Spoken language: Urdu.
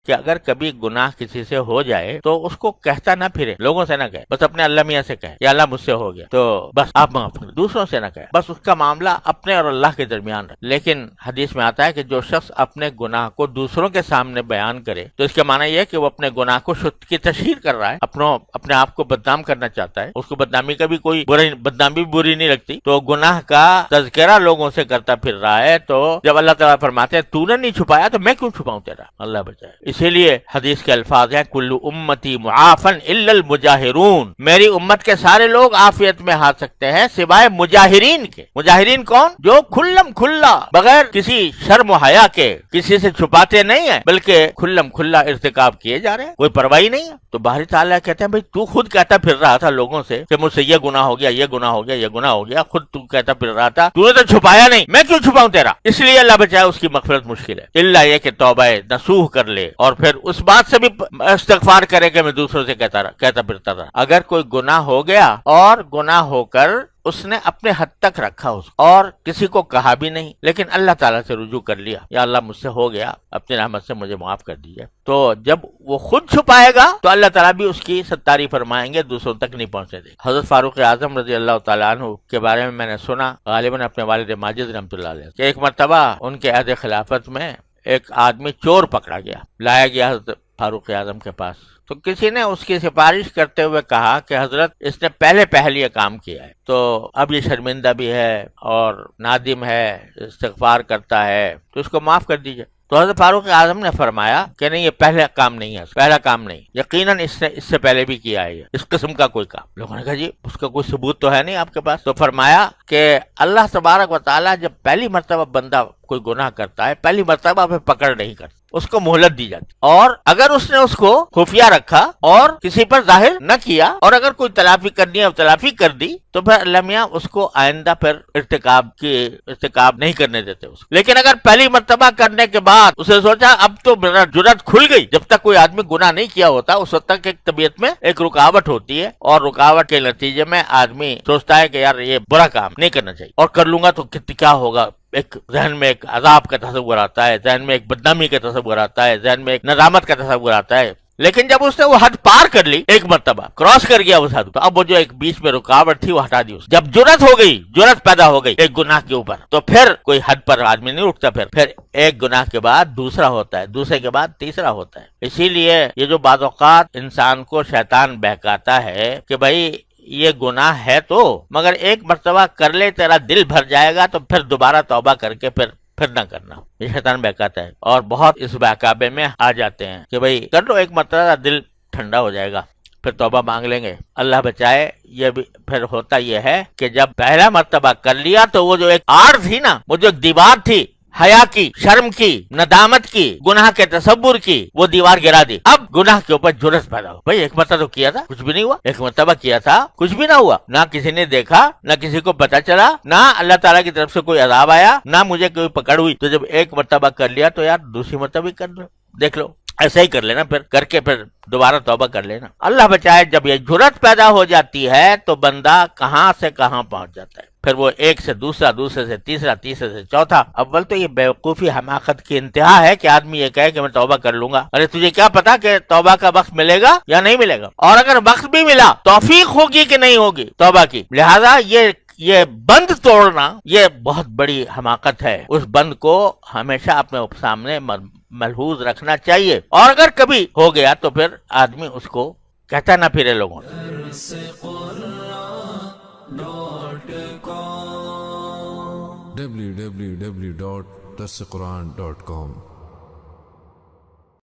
کہ اگر کبھی گناہ کسی سے ہو جائے تو اس کو کہتا نہ پھرے، لوگوں سے نہ کہے، بس اپنے اللہ میاں سے کہے کہ اللہ مجھ سے ہو گیا تو بس آپ معاف کریں، دوسروں سے نہ کہے، بس اس کا معاملہ اپنے اور اللہ کے درمیان رہے۔ لیکن حدیث میں آتا ہے کہ جو شخص اپنے گناہ کو دوسروں کے سامنے بیان کرے تو اس کا معنی یہ ہے کہ وہ اپنے گناہ کو کی تشہیر کر رہا ہے، اپنے آپ کو بدنام کرنا چاہتا ہے، اس کو بدنامی کا بھی کوئی بدنامی بھی بری نہیں لگتی، تو گناہ کا تذکرہ لوگوں سے کرتا پھر رہا ہے۔ تو جب اللہ تعالیٰ فرماتے ہیں تو نے نہیں چھپایا تو میں کیوں چھپاؤں تیرا، اللہ بچائے۔ اسی لیے حدیث کے الفاظ ہیں کل امتی معافن الا المجاہرون، میری امت کے سارے لوگ عافیت میں آ سکتے ہیں سوائے مجاہرین کے۔ مجاہرین کون؟ جو کھلم کھلا بغیر کسی شرم و حیا کے کسی سے چھپاتے نہیں ہیں بلکہ کھلم کھلا ارتکاب کیے جا رہے ہیں، کوئی پرواہ نہیں ہے۔ تو باری تعالیٰ کہتے ہیں بھائی تو خود کہتا پھر رہا تھا لوگوں سے کہ مجھ سے یہ گناہ ہو گیا، یہ گناہ ہو گیا، یہ گناہ ہو گیا، خود تو کہتا پھر رہا تھا، تو نے تو چھپایا نہیں، میں کیوں چھپاؤں تیرا؟ اس لیے اللہ بچائے اس کی مغفرت مشکل ہے، الا یہ کہ توبہ نصوح کر لے اور پھر اس بات سے بھی استغفار کرے کہ میں دوسروں سے کہتا پھرتا رہا۔ اگر کوئی گناہ ہو گیا اور گناہ ہو کر اس نے اپنے حد تک رکھا اس اور کسی کو کہا بھی نہیں، لیکن اللہ تعالیٰ سے رجوع کر لیا، یا اللہ مجھ سے ہو گیا، اپنی رحمت سے مجھے معاف کر دیجئے، تو جب وہ خود چھپائے گا تو اللہ تعالیٰ بھی اس کی ستاری فرمائیں گے، دوسروں تک نہیں پہنچے دے۔ حضرت فاروق اعظم رضی اللہ تعالیٰ عنہ کے بارے میں نے سنا، غالباً اپنے والد ماجد رحمۃ اللہ علیہ، کہ ایک مرتبہ ان کے عہد خلافت میں ایک آدمی چور پکڑا گیا، لایا گیا حضرت فاروق اعظم کے پاس، تو کسی نے اس کی سفارش کرتے ہوئے کہا کہ حضرت اس نے پہلے یہ کام کیا ہے تو اب یہ شرمندہ بھی ہے اور نادم ہے، استغفار کرتا ہے، تو اس کو معاف کر دیجئے۔ تو حضرت فاروق اعظم نے فرمایا کہ نہیں، یہ پہلا کام نہیں، یقیناً اس نے اس سے پہلے بھی کیا ہے اس قسم کا کوئی کام۔ لوگوں نے کہا جی اس کا کوئی ثبوت تو ہے نہیں آپ کے پاس؟ تو فرمایا کہ اللہ تبارک و تعالیٰ جب پہلی مرتبہ بندہ کوئی گناہ کرتا ہے، پہلی مرتبہ پھر پکڑ نہیں کرتا، اس کو مہلت دی جاتی، اور اگر اس نے اس کو خفیہ رکھا اور کسی پر ظاہر نہ کیا اور اگر کوئی تلافی کرنی ہے تلافی کر دی تو پھر اللہ میاں اس کو آئندہ پھر ارتکاب نہیں کرنے دیتے اس کو۔ لیکن اگر پہلی مرتبہ کرنے کے بعد اسے سوچا اب تو میرا جرات کھل گئی، جب تک کوئی آدمی گناہ نہیں کیا ہوتا اس وقت تک ایک طبیعت میں ایک رکاوٹ ہوتی ہے، اور رکاوٹ کے نتیجے میں آدمی سوچتا ہے کہ یار یہ برا کام نہیں کرنا چاہیے، اور کر لوں گا تو کیا ہوگا، ایک ذہن میں ایک عذاب کا تصور آتا ہے، ذہن میں ایک بدنامی کا تصور آتا ہے، ذہن میں ایک ندامت کا تصور آتا ہے۔ لیکن جب اس نے وہ حد پار کر لی، ایک مرتبہ کراس کر گیا اس حد، تو اب وہ جو ایک بیچ میں رکاوٹ تھی وہ ہٹا دی اس۔ جب جرات پیدا ہو گئی ایک گناہ کے اوپر، تو پھر کوئی حد پر آدمی نہیں اٹھتا، پھر ایک گناہ کے بعد دوسرا ہوتا ہے، دوسرے کے بعد تیسرا ہوتا ہے۔ اسی لیے یہ جو بعض اوقات انسان کو شیطان بہکاتا ہے کہ بھائی یہ گناہ ہے تو مگر ایک مرتبہ کر لے تیرا دل بھر جائے گا تو پھر دوبارہ توبہ کر کے پھر نہ کرنا، یہ شیطان بہکاتا ہے، اور بہت اس بہکاوے میں آ جاتے ہیں کہ بھئی کر لو ایک مرتبہ، دل ٹھنڈا ہو جائے گا، پھر توبہ مانگ لیں گے، اللہ بچائے۔ یہ بھی پھر ہوتا یہ ہے کہ جب پہلا مرتبہ کر لیا تو وہ جو ایک آڑ تھی نا، وہ جو ایک دیوار تھی حیا کی، شرم کی، ندامت کی، گناہ کے تصور کی، وہ دیوار گرا دی۔ اب گناہ کے اوپر جرات پیدا ہو، بھئی ایک مرتبہ تو کیا تھا کچھ بھی نہیں ہوا، ایک مرتبہ کیا تھا کچھ بھی نہ ہوا، نہ کسی نے دیکھا، نہ کسی کو پتا چلا، نہ اللہ تعالیٰ کی طرف سے کوئی عذاب آیا، نہ مجھے کوئی پکڑ ہوئی۔ تو جب ایک مرتبہ کر لیا تو یار دوسری مرتبہ کر لو، دیکھ لو، ایسا ہی کر لینا، پھر کر کے پھر دوبارہ توبہ کر لینا۔ اللہ بچائے جب یہ جرات پیدا ہو جاتی ہے تو بندہ کہاں سے کہاں پہنچ جاتا ہے، پھر وہ ایک سے دوسرا، دوسرے سے تیسرا، تیسرے سے چوتھا۔ اول تو یہ بیوقوفی حماقت کی انتہا ہے کہ آدمی یہ کہے کہ میں توبہ کر لوں گا۔ ارے تجھے کیا پتا کہ توبہ کا وقت ملے گا یا نہیں ملے گا، اور اگر وقت بھی ملا توفیق ہوگی کہ نہیں ہوگی توبہ کی۔ لہذا یہ بند توڑنا یہ بہت بڑی حماقت ہے، اس بند کو ہمیشہ اپنے سامنے ملحوظ رکھنا چاہیے، اور اگر کبھی ہو گیا تو پھر آدمی اس کو کہتا نہ پھرے لوگوں www.darsequran.com